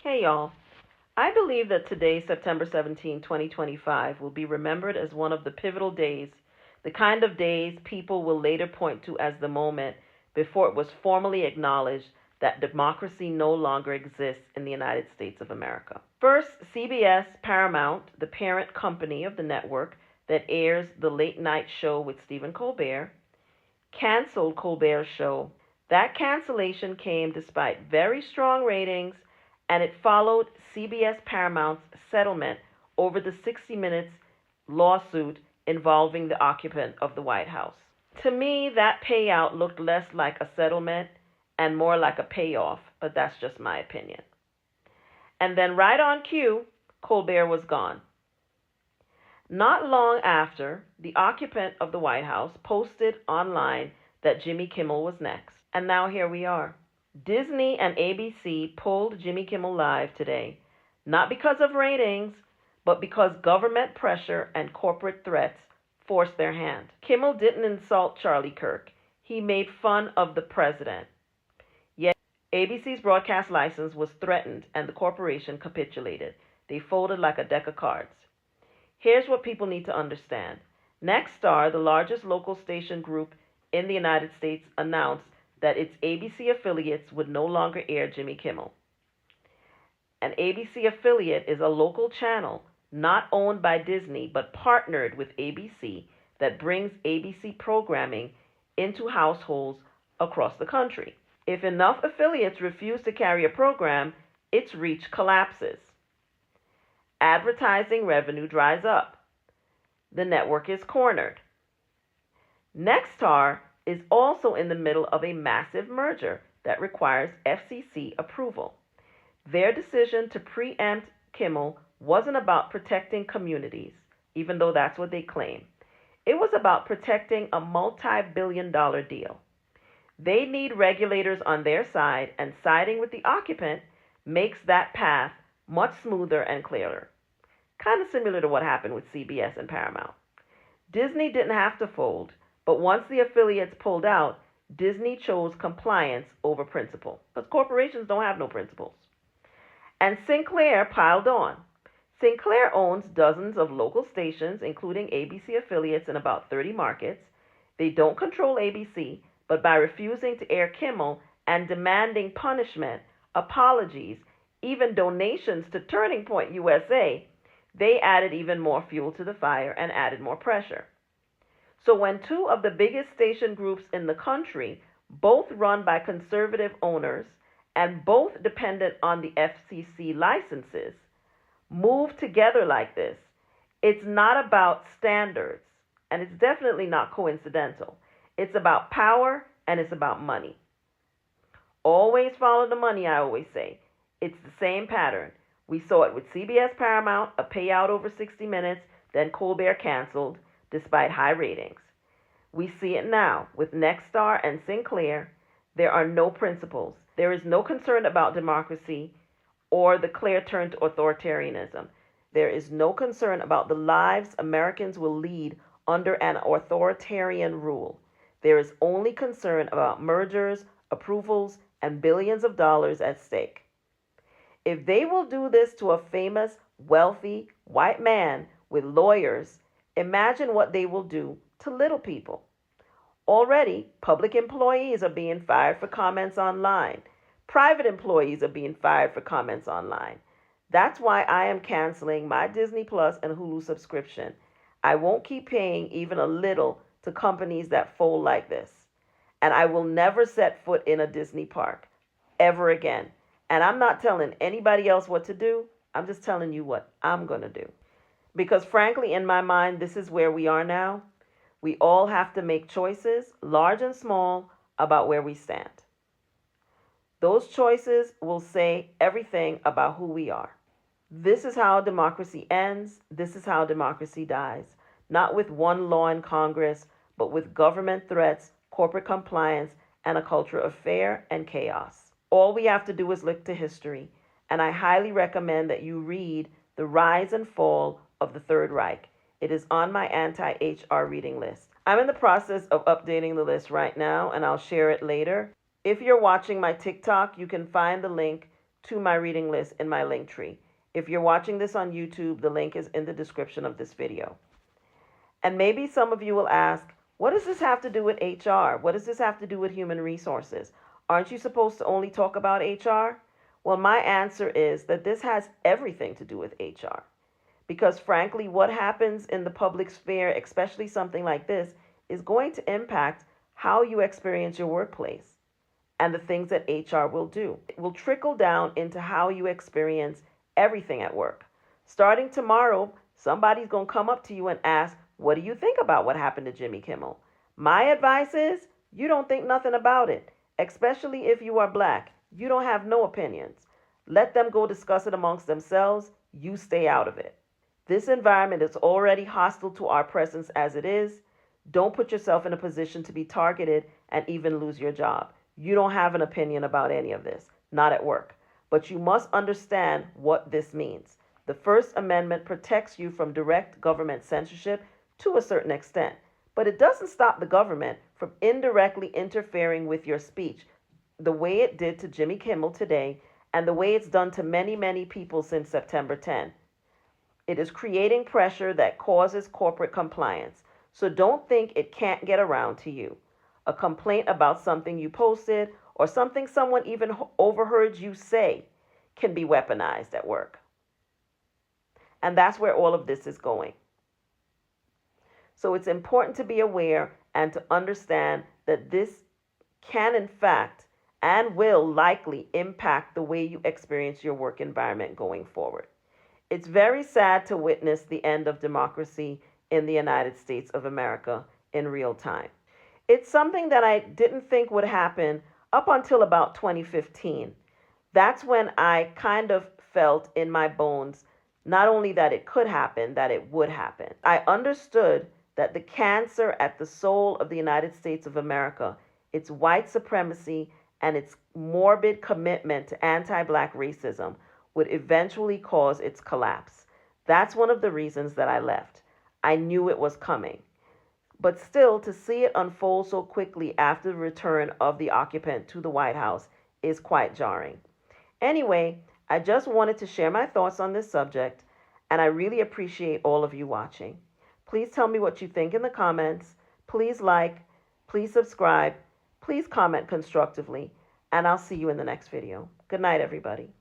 Hey y'all. I believe that today, September 17, 2025, will be remembered as one of the pivotal days, the kind of days people will later point to as the moment before it was formally acknowledged that democracy no longer exists in the United States of America. First, CBS Paramount, the parent company of the network that airs the late night show with Stephen Colbert, canceled Colbert's show. That cancellation came despite very strong ratings, and it followed CBS Paramount's settlement over the 60 Minutes lawsuit involving the occupant of the White House. To me, that payout looked less like a settlement and more like a payoff, but that's just my opinion. And then right on cue, Colbert was gone. Not long after, the occupant of the White House posted online that Jimmy Kimmel was next. And now here we are. Disney and ABC pulled Jimmy Kimmel Live today, not because of ratings, but because government pressure and corporate threats forced their hand. Kimmel didn't insult Charlie Kirk. He made fun of the president. Yet ABC's broadcast license was threatened and the corporation capitulated. They folded like a deck of cards. Here's what people need to understand. Nexstar, the largest local station group in the United States, announced that its ABC affiliates would no longer air Jimmy Kimmel. An ABC affiliate is a local channel not owned by Disney but partnered with ABC that brings ABC programming into households across the country. If enough affiliates refuse to carry a program, its reach collapses. Advertising revenue dries up. The network is cornered. Nexstar is also in the middle of a massive merger that requires FCC approval. Their decision to preempt Kimmel wasn't about protecting communities, even though that's what they claim. It was about protecting a multi-billion-dollar deal. They need regulators on their side, and siding with the occupant makes that path much smoother and clearer. Kind of similar to what happened with CBS and Paramount. Disney didn't have to fold, but once the affiliates pulled out, Disney chose compliance over principle. But corporations don't have no principles. And Sinclair piled on. Sinclair owns dozens of local stations, including ABC affiliates in about 30 markets. They don't control ABC, but by refusing to air Kimmel and demanding punishment, apologies, even donations to Turning Point USA, they added even more fuel to the fire and added more pressure. So when two of the biggest station groups in the country, both run by conservative owners and both dependent on the FCC licenses, move together like this, it's not about standards, and it's definitely not coincidental. It's about power and it's about money. Always follow the money, I always say. It's the same pattern. We saw it with CBS Paramount, a payout over 60 Minutes, then Colbert canceled, despite high ratings. We see it now with Nexstar and Sinclair. There are no principles. There is no concern about democracy or the clear turn to authoritarianism. There is no concern about the lives Americans will lead under an authoritarian rule. There is only concern about mergers, approvals, and billions of dollars at stake. If they will do this to a famous, wealthy, white man with lawyers, imagine what they will do to little people. Already, public employees are being fired for comments online. Private employees are being fired for comments online. That's why I am canceling my Disney Plus and Hulu subscription. I won't keep paying even a little to companies that fold like this. And I will never set foot in a Disney park ever again. And I'm not telling anybody else what to do. I'm just telling you what I'm going to do. Because frankly, in my mind, this is where we are now. We all have to make choices, large and small, about where we stand. Those choices will say everything about who we are. This is how democracy ends. This is how democracy dies. Not with one law in Congress, but with government threats, corporate compliance, and a culture of fear and chaos. All we have to do is look to history, and I highly recommend that you read The Rise and Fall of the Third Reich. It is on my AntiHR reading list. I'm in the process of updating the list right now, and I'll share it later. If you're watching my TikTok, you can find the link to my reading list in my link tree. If you're watching this on YouTube, the link is in the description of this video. And maybe some of you will ask, what does this have to do with HR? What does this have to do with human resources? Aren't you supposed to only talk about HR? Well, my answer is that this has everything to do with HR. Because frankly, what happens in the public sphere, especially something like this, is going to impact how you experience your workplace and the things that HR will do. It will trickle down into how you experience everything at work. Starting tomorrow, somebody's going to come up to you and ask, what do you think about what happened to Jimmy Kimmel? My advice is you don't think nothing about it, especially if you are black. You don't have no opinions. Let them go discuss it amongst themselves. You stay out of it. This environment is already hostile to our presence as it is. Don't put yourself in a position to be targeted and even lose your job. You don't have an opinion about any of this, not at work. But you must understand what this means. The First Amendment protects you from direct government censorship to a certain extent, but it doesn't stop the government from indirectly interfering with your speech the way it did to Jimmy Kimmel today and the way it's done to many, many people since September 10. It is creating pressure that causes corporate compliance. So don't think it can't get around to you. A complaint about something you posted or something someone even overheard you say can be weaponized at work. And that's where all of this is going. So it's important to be aware and to understand that this can, in fact, and will likely impact the way you experience your work environment going forward. It's very sad to witness the end of democracy in the United States of America in real time. It's something that I didn't think would happen up until about 2015. That's when I kind of felt in my bones not only that it could happen, that it would happen. I understood that the cancer at the soul of the United States of America, its white supremacy and its morbid commitment to anti-black racism, would eventually cause its collapse. That's one of the reasons that I left. I knew it was coming. But still, to see it unfold so quickly after the return of the occupant to the White House is quite jarring. Anyway, I just wanted to share my thoughts on this subject, and I really appreciate all of you watching. Please tell me what you think in the comments. Please like, please subscribe, please comment constructively, and I'll see you in the next video. Good night, everybody.